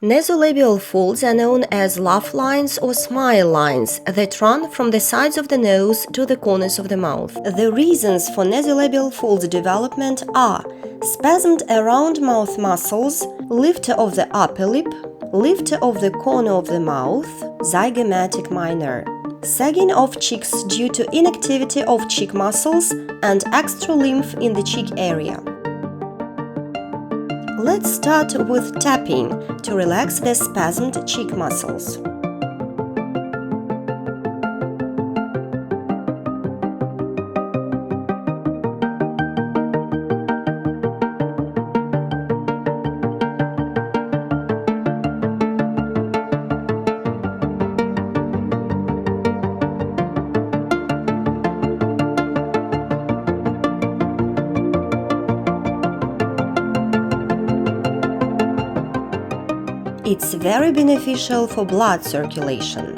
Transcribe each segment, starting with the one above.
Nasolabial folds are known as laugh lines or smile lines that run from the sides of the nose to the corners of the mouth. The reasons for nasolabial folds development are spasmed around mouth muscles, lifter of the upper lip, lifter of the corner of the mouth, zygomatic minor, sagging of cheeks due to inactivity of cheek muscles, and extra lymph in the cheek area. Let's start with tapping to relax the spasmed cheek muscles. It's very beneficial for blood circulation.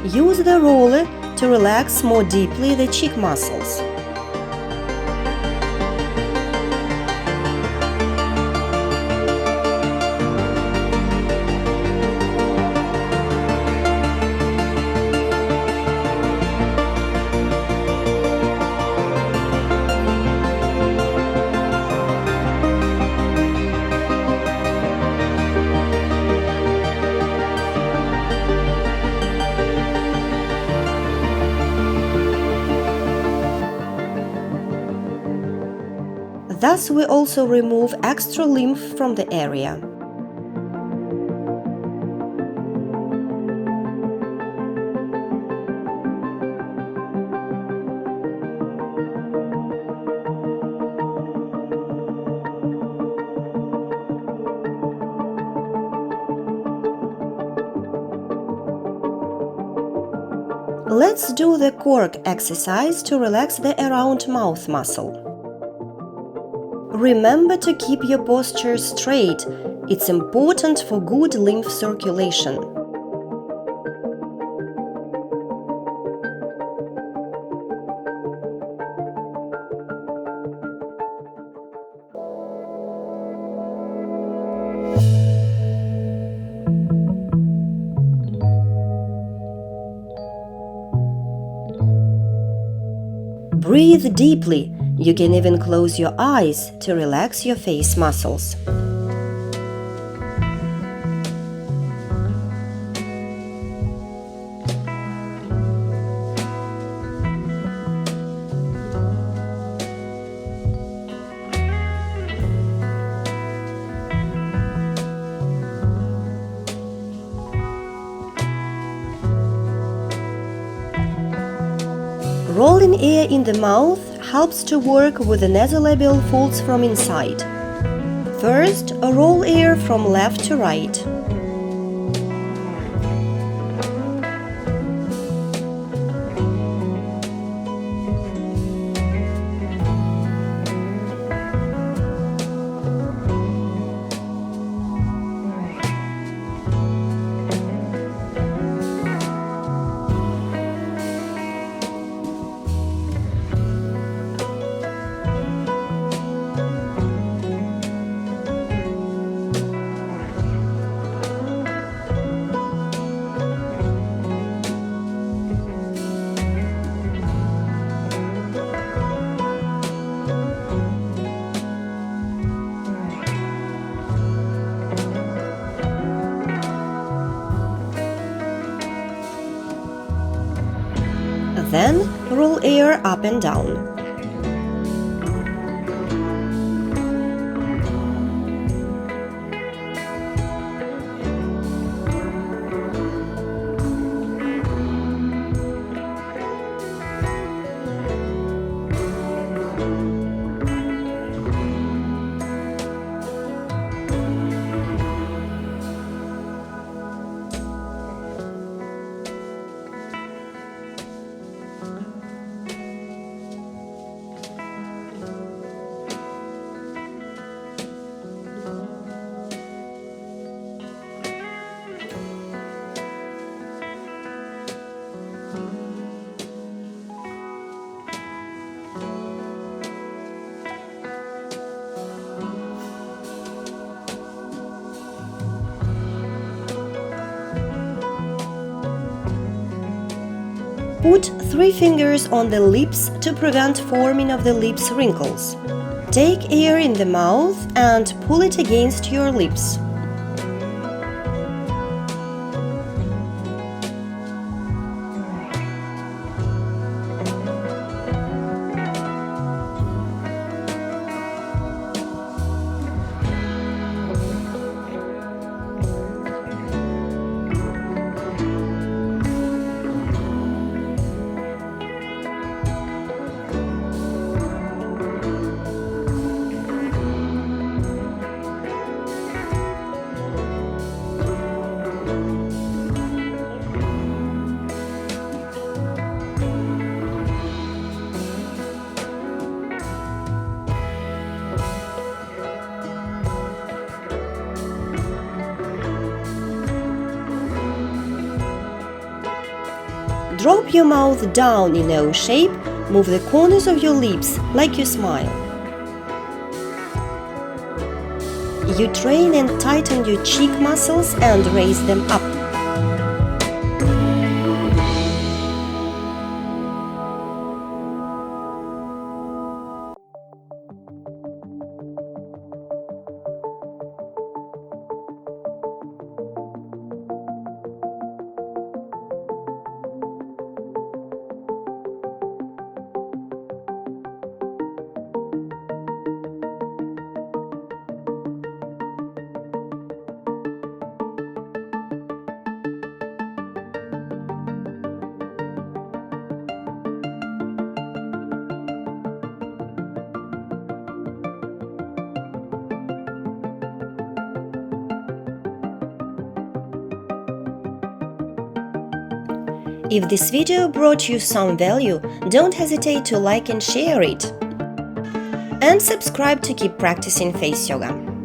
Use the roller to relax more deeply the cheek muscles. Thus, we also remove extra lymph from the area. Let's do the cork exercise to relax the around mouth muscle. Remember to keep your posture straight. It's important for good lymph circulation. Breathe deeply. You can even close your eyes to relax your face muscles. Rolling air in the mouth helps to work with the nasolabial folds from inside. First, roll air from left to right. Then, roll air up and down. Put 3 fingers on the lips to prevent forming of the lips wrinkles. Take air in the mouth and pull it against your lips. Drop your mouth down in O shape, move the corners of your lips like you smile. You train and tighten your cheek muscles and raise them up. If this video brought you some value, don't hesitate to like and share it. And subscribe to keep practicing face yoga.